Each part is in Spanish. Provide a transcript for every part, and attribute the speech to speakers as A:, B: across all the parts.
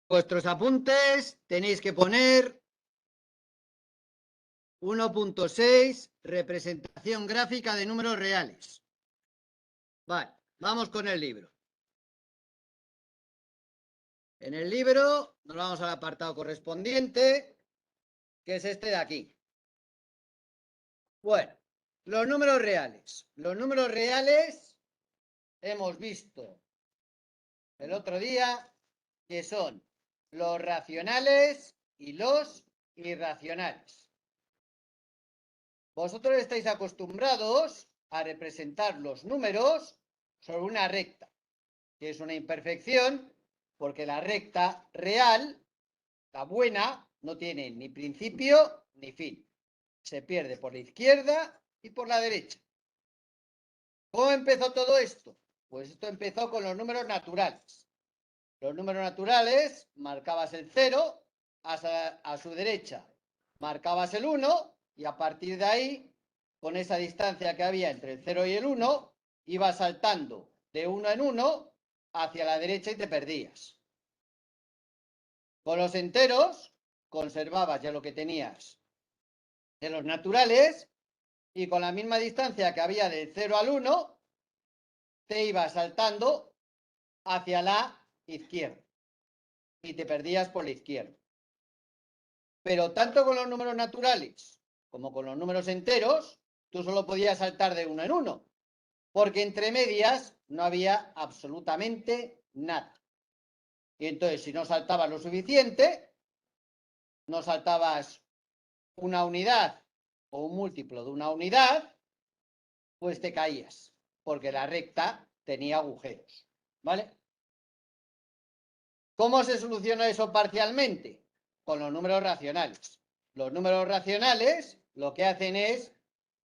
A: Vuestros apuntes tenéis que poner 1.6, representación gráfica de números reales. Vale, vamos con el libro. En el libro nos vamos al apartado correspondiente, que es este de aquí. Bueno, los números reales. Los números reales hemos visto el otro día que son los racionales y los irracionales. Vosotros estáis acostumbrados a representar los números sobre una recta, que es una imperfección, porque la recta real, la buena, no tiene ni principio ni fin. Se pierde por la izquierda y por la derecha. ¿Cómo empezó todo esto? Pues esto empezó con los números naturales. Los números naturales, marcabas el 0, a su derecha marcabas el 1 y a partir de ahí, con esa distancia que había entre el 0 y el 1, ibas saltando de 1 en 1 hacia la derecha y te perdías. Con los enteros conservabas ya lo que tenías de los naturales y con la misma distancia que había del 0 al 1, te ibas saltando hacia la izquierda y te perdías por la izquierda. Pero tanto con los números naturales como con los números enteros, tú solo podías saltar de 1 en 1, porque entre medias no había absolutamente nada. Y entonces, si no saltabas lo suficiente, no saltabas una unidad o un múltiplo de una unidad, pues te caías, porque la recta tenía agujeros, ¿vale? ¿Cómo se soluciona eso parcialmente? Con los números racionales. Los números racionales lo que hacen es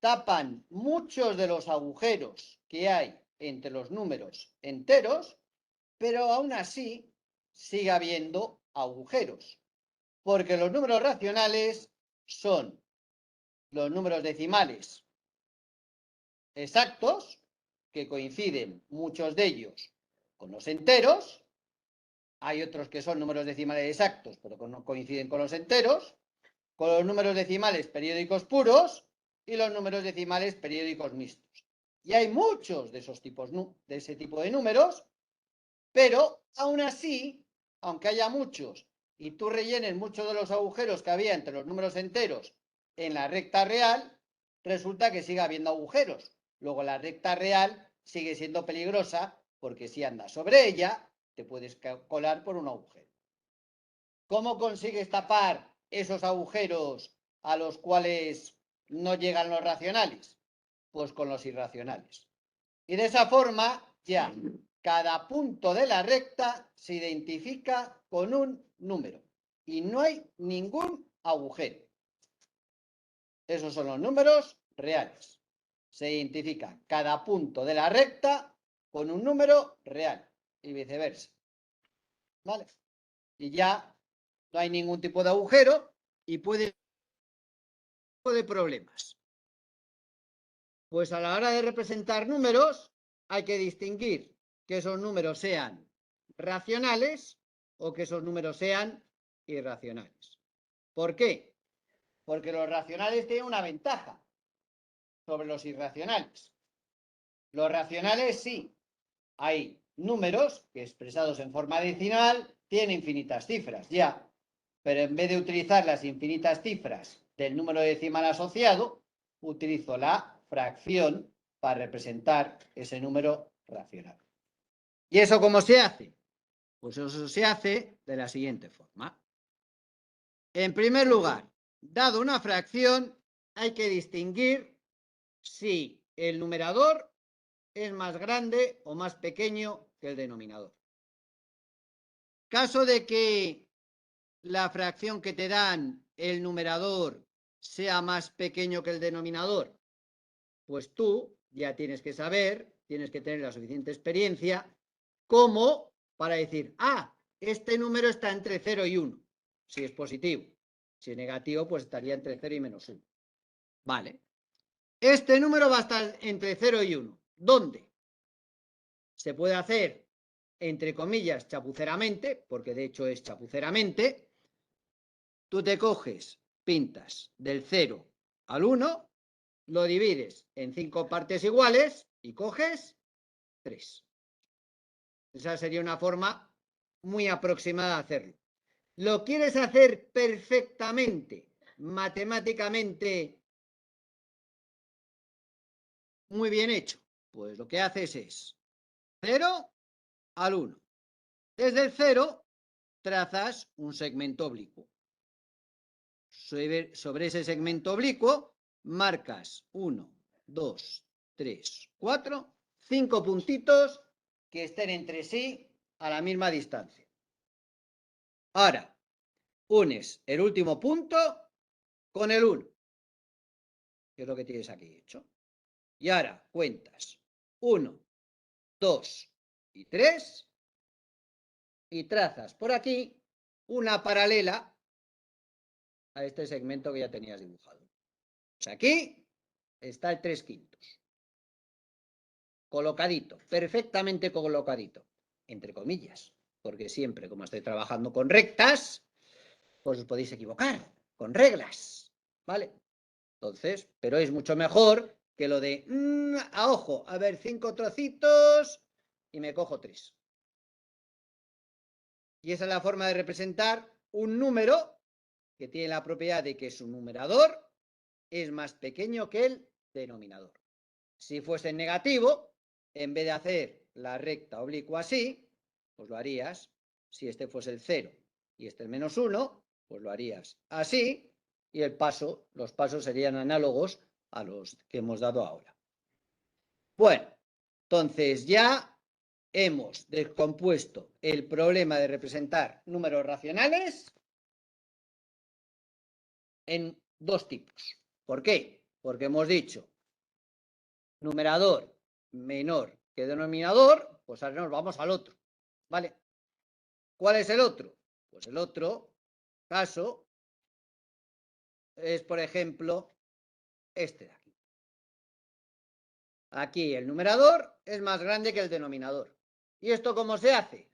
A: tapan muchos de los agujeros que hay entre los números enteros, pero aún así sigue habiendo agujeros, porque los números racionales son los números decimales exactos, que coinciden muchos de ellos con los enteros. Hay otros que son números decimales exactos, pero que no coinciden con los enteros, con los números decimales periódicos puros y los números decimales periódicos mixtos. Y hay muchos de esos tipos, de ese tipo de números, pero aún así, aunque haya muchos y tú rellenes muchos de los agujeros que había entre los números enteros en la recta real, resulta que sigue habiendo agujeros. Luego la recta real sigue siendo peligrosa porque si andas sobre ella, te puedes colar por un agujero. ¿Cómo consigues tapar esos agujeros a los cuales no llegan los racionales? Pues con los irracionales. Y de esa forma, ya cada punto de la recta se identifica con un número y no hay ningún agujero. Esos son los números reales. Se identifica cada punto de la recta con un número real y viceversa. ¿Vale? Y ya no hay ningún tipo de agujero y puede de problemas. Pues a la hora de representar números hay que distinguir que esos números sean racionales o que esos números sean irracionales. ¿Por qué? Porque los racionales tienen una ventaja sobre los irracionales. Los racionales sí, hay números que expresados en forma decimal tienen infinitas cifras, ya, pero en vez de utilizar las infinitas cifras del número decimal asociado, utilizo la fracción para representar ese número racional. ¿Y eso cómo se hace? Pues eso se hace de la siguiente forma. En primer lugar, dado una fracción, hay que distinguir si el numerador es más grande o más pequeño que el denominador. Caso de que la fracción que te dan el numerador sea más pequeño que el denominador, pues tú ya tienes que saber, tienes que tener la suficiente experiencia como para decir, este número está entre 0 y 1, si es positivo. Si es negativo, pues estaría entre 0 y menos 1. Vale. Este número va a estar entre 0 y 1. ¿Dónde? Se puede hacer entre comillas, chapuceramente, porque de hecho es chapuceramente, tú te coges, pintas del 0 al 1, lo divides en 5 partes iguales y coges 3. Esa sería una forma muy aproximada de hacerlo. ¿Lo quieres hacer perfectamente, matemáticamente muy bien hecho? Pues lo que haces es 0 al 1. Desde el 0 trazas un segmento oblicuo. Sobre ese segmento oblicuo marcas 1, 2, 3, 4, 5 puntitos que estén entre sí a la misma distancia. Ahora, unes el último punto con el 1, que es lo que tienes aquí hecho. Y ahora cuentas 1, 2 y 3 y trazas por aquí una paralela a este segmento que ya tenías dibujado. Pues aquí está el 3/5. Colocadito, perfectamente colocadito, entre comillas, porque siempre, como estoy trabajando con rectas, pues os podéis equivocar con reglas, ¿vale? Entonces, pero es mucho mejor que lo de, a ojo, a ver, 5 trocitos y me cojo 3. Y esa es la forma de representar un número que tiene la propiedad de que su numerador es más pequeño que el denominador. Si fuese negativo, en vez de hacer la recta oblicua así, pues lo harías, si este fuese el 0 y este el -1, pues lo harías así, y los pasos serían análogos a los que hemos dado ahora. Bueno, entonces ya hemos descompuesto el problema de representar números racionales en 2 tipos. ¿Por qué? Porque hemos dicho numerador menor que denominador, pues ahora nos vamos al otro, ¿vale? ¿Cuál es el otro? Pues el otro caso es, por ejemplo, este de aquí. Aquí el numerador es más grande que el denominador. ¿Y esto cómo se hace?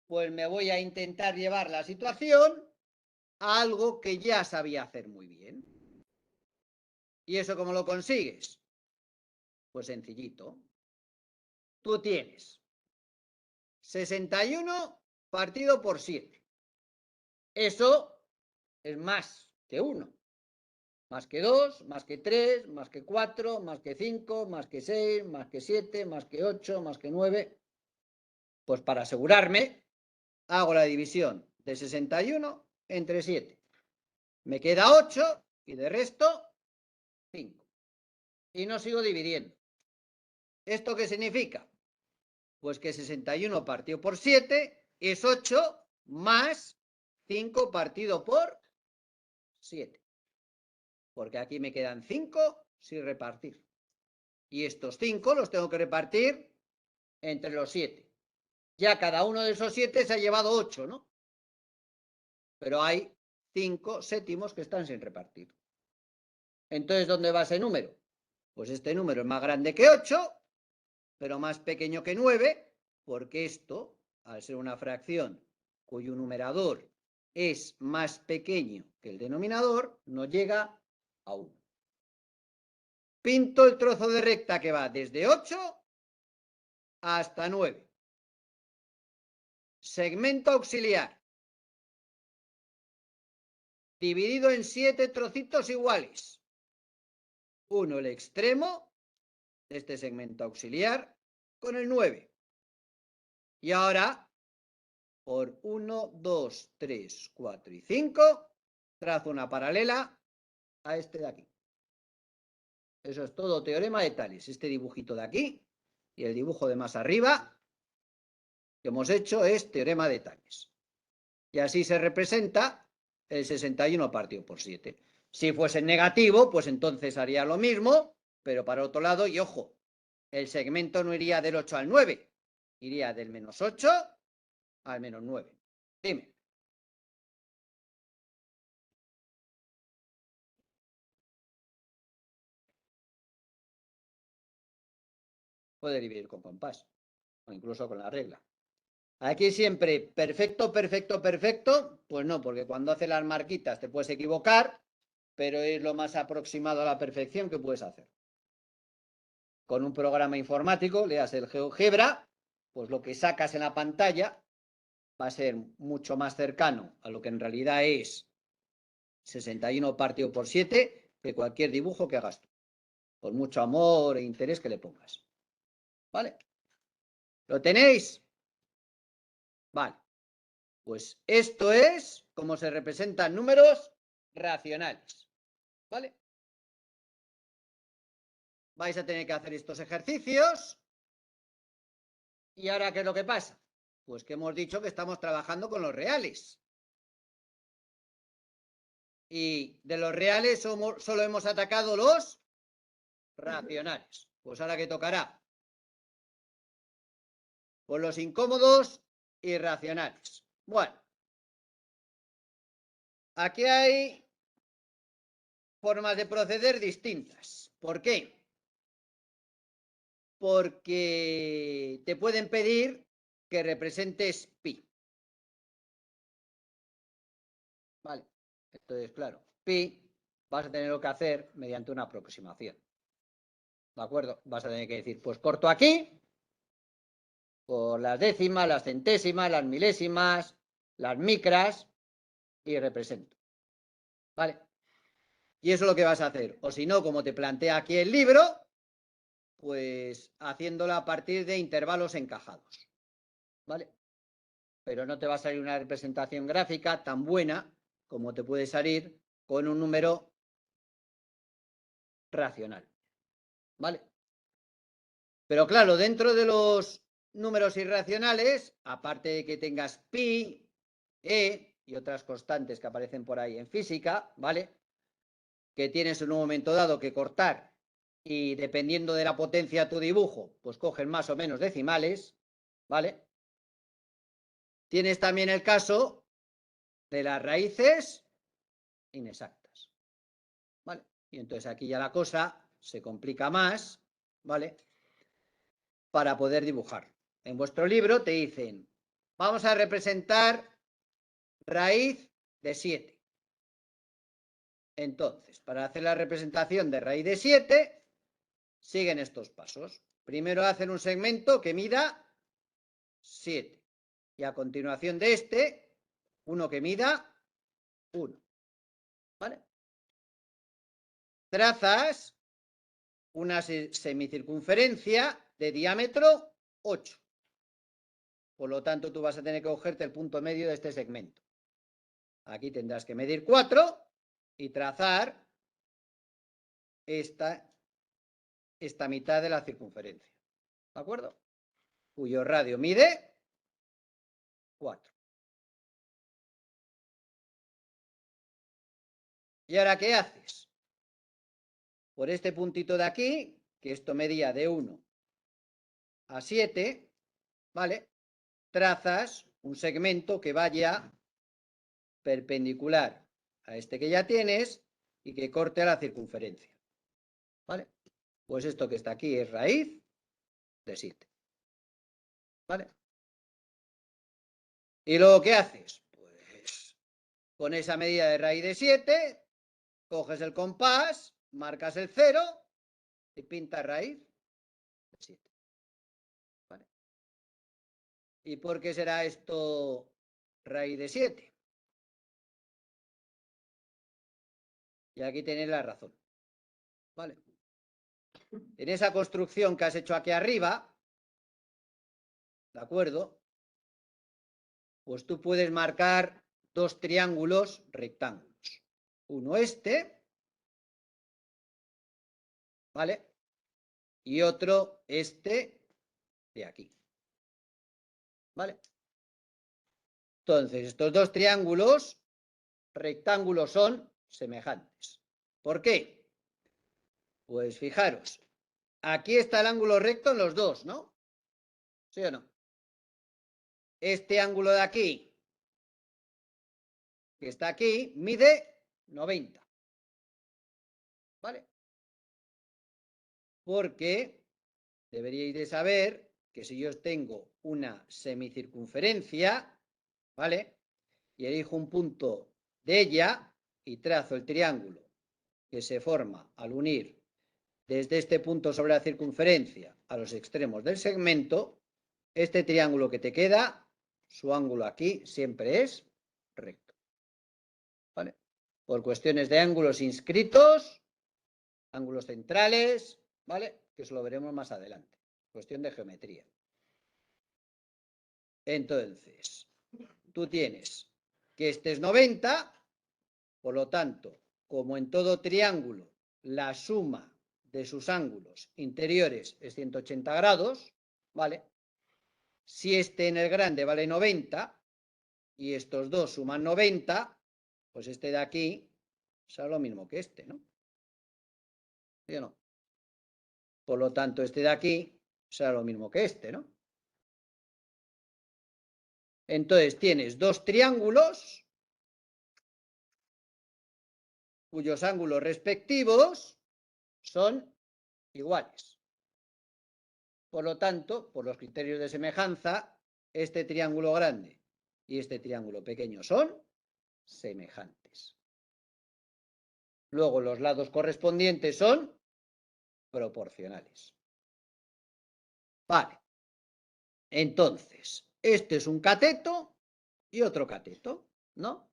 A: Pues me voy a intentar llevar la situación a algo que ya sabía hacer muy bien. ¿Y eso cómo lo consigues? Pues sencillito. Tú tienes 61 partido por 7. Eso es más que 1. Más que 2, más que 3, más que 4, más que 5, más que 6, más que 7, más que 8, más que 9. Pues para asegurarme, hago la división de 61 entre 7. Me queda 8 y de resto 5. Y no sigo dividiendo. ¿Esto qué significa? Pues que 61 partido por 7 es 8 más 5 partido por 7. Porque aquí me quedan 5 sin repartir. Y estos 5 los tengo que repartir entre los 7. Ya cada uno de esos 7 se ha llevado 8, ¿no? Pero hay 5 séptimos que están sin repartir. Entonces, ¿dónde va ese número? Pues este número es más grande que 8, pero más pequeño que 9, porque esto, al ser una fracción cuyo numerador es más pequeño que el denominador, no llega a 1. Pinto el trozo de recta que va desde 8 hasta 9. Segmento auxiliar. Dividido en 7 trocitos iguales. Uno el extremo de este segmento auxiliar con el 9. Y ahora, por 1, 2, 3, 4 y 5, trazo una paralela a este de aquí. Eso es todo teorema de Tales. Este dibujito de aquí y el dibujo de más arriba que hemos hecho es teorema de Tales. Y así se representa el 61 partido por 7. Si fuese negativo, pues entonces haría lo mismo, pero para otro lado, y ojo, el segmento no iría del 8 al 9, iría del -8 al -9. Dime. Puede dividir con compás o incluso con la regla. Aquí siempre perfecto, perfecto, perfecto. Pues no, porque cuando haces las marquitas te puedes equivocar, pero es lo más aproximado a la perfección que puedes hacer. Con un programa informático, leas el GeoGebra, pues lo que sacas en la pantalla va a ser mucho más cercano a lo que en realidad es 61 partido por 7 que cualquier dibujo que hagas tú, por mucho amor e interés que le pongas. ¿Vale? ¿Lo tenéis? Vale. Pues esto es como se representan números racionales. ¿Vale? Vais a tener que hacer estos ejercicios. ¿Y ahora qué es lo que pasa? Pues que hemos dicho que estamos trabajando con los reales. Y de los reales solo hemos atacado los racionales. Pues ahora que tocará. Pues los incómodos y racionales. Bueno. Aquí hay formas de proceder distintas. ¿Por qué? Porque te pueden pedir que representes pi. Vale, entonces, claro, pi vas a tener que hacer mediante una aproximación. ¿De acuerdo? Vas a tener que decir, pues corto aquí por las décimas, las centésimas, las milésimas, las micras y represento. ¿Vale? Y eso es lo que vas a hacer. O si no, como te plantea aquí el libro, pues haciéndolo a partir de intervalos encajados. ¿Vale? Pero no te va a salir una representación gráfica tan buena como te puede salir con un número racional. ¿Vale? Pero claro, dentro de los números irracionales, aparte de que tengas pi, e y otras constantes que aparecen por ahí en física, ¿vale? Que tienes en un momento dado que cortar y dependiendo de la potencia de tu dibujo, pues cogen más o menos decimales, ¿vale? Tienes también el caso de las raíces inexactas, ¿vale? Y entonces aquí ya la cosa se complica más, ¿vale? Para poder dibujar. En vuestro libro te dicen, vamos a representar raíz de 7. Entonces, para hacer la representación de raíz de 7, siguen estos pasos. Primero hacen un segmento que mida 7. Y a continuación de este, uno que mida 1. ¿Vale? Trazas una semicircunferencia de diámetro 8. Por lo tanto, tú vas a tener que cogerte el punto medio de este segmento. Aquí tendrás que medir 4 y trazar esta mitad de la circunferencia. ¿De acuerdo? Cuyo radio mide 4. ¿Y ahora qué haces? Por este puntito de aquí, que esto medía de 1 a 7, ¿vale? Trazas un segmento que vaya perpendicular a este que ya tienes y que corte a la circunferencia. ¿Vale? Pues esto que está aquí es raíz de 7. ¿Vale? ¿Y luego qué haces? Pues con esa medida de raíz de 7, coges el compás, marcas el 0 y pintas raíz de 7. ¿Vale? ¿Y por qué será esto raíz de 7? Y aquí tenéis la razón. ¿Vale? En esa construcción que has hecho aquí arriba, ¿de acuerdo? Pues tú puedes marcar dos triángulos rectángulos. Uno este, ¿vale? Y otro este de aquí. ¿Vale? Entonces, estos dos triángulos rectángulos son semejantes. ¿Por qué? Pues fijaros, aquí está el ángulo recto en los dos, ¿no? ¿Sí o no? Este ángulo de aquí, que está aquí, mide 90. ¿Vale? Porque deberíais de saber que si yo tengo una semicircunferencia, ¿vale? Y elijo un punto de ella y trazo el triángulo que se forma al unir desde este punto sobre la circunferencia a los extremos del segmento. Este triángulo que te queda, su ángulo aquí siempre es recto, ¿vale? Por cuestiones de ángulos inscritos, ángulos centrales, ¿vale? Que eso lo veremos más adelante. Cuestión de geometría. Entonces, tú tienes que este es 90, por lo tanto, como en todo triángulo, la suma de sus ángulos interiores es 180 grados, ¿vale? Si este en el grande vale 90 y estos dos suman 90, pues este de aquí será lo mismo que este, ¿no? ¿Sí o no? Por lo tanto, este de aquí será lo mismo que este, ¿no? Entonces tienes dos triángulos cuyos ángulos respectivos son iguales. Por lo tanto, por los criterios de semejanza, este triángulo grande y este triángulo pequeño son semejantes. Luego los lados correspondientes son proporcionales. Vale. Entonces, este es un cateto y otro cateto, ¿no?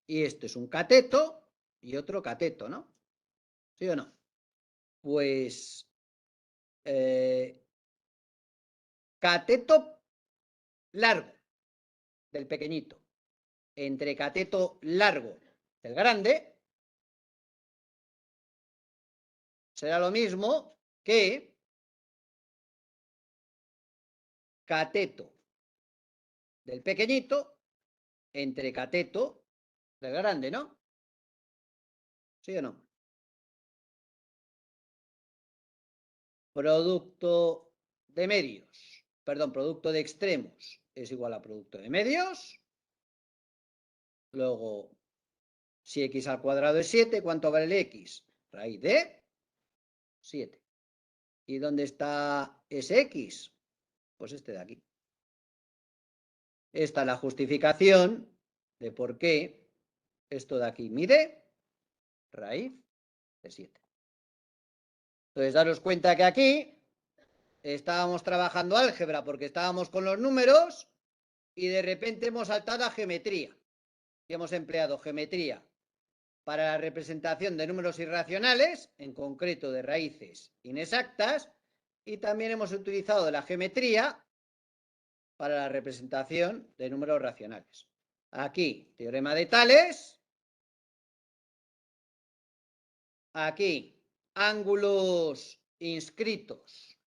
A: Y este es un cateto y otro cateto, ¿no? ¿Sí o no? Pues cateto largo del pequeñito entre cateto largo del grande será lo mismo que cateto del pequeñito entre cateto del grande, ¿no? ¿Sí o no? Producto de medios, perdón, producto de extremos es igual a producto de medios. Luego, si x al cuadrado es 7, ¿cuánto vale el x? Raíz de 7. ¿Y dónde está ese x? Pues este de aquí. Esta es la justificación de por qué esto de aquí mide raíz de 7. Entonces, daros cuenta que aquí estábamos trabajando álgebra porque estábamos con los números y de repente hemos saltado a geometría. Y hemos empleado geometría para la representación de números irracionales, en concreto de raíces inexactas, y también hemos utilizado la geometría para la representación de números racionales. Aquí, teorema de Tales. Aquí, ángulos inscritos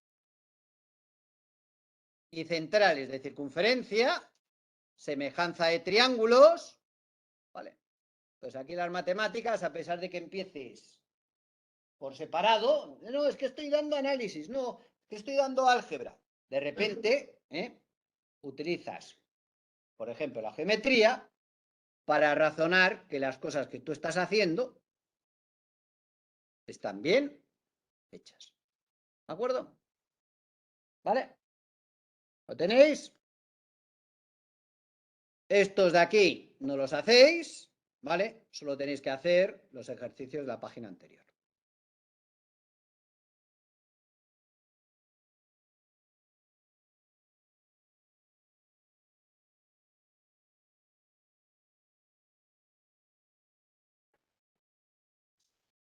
A: y centrales de circunferencia, semejanza de triángulos, ¿vale? Pues aquí las matemáticas, a pesar de que empieces por separado, no, es que estoy dando análisis, no, es que estoy dando álgebra. De repente, utilizas, por ejemplo, la geometría para razonar que las cosas que tú estás haciendo están bien hechas. ¿De acuerdo? ¿Vale? ¿Lo tenéis? Estos de aquí no los hacéis, ¿vale? Solo tenéis que hacer los ejercicios de la página anterior.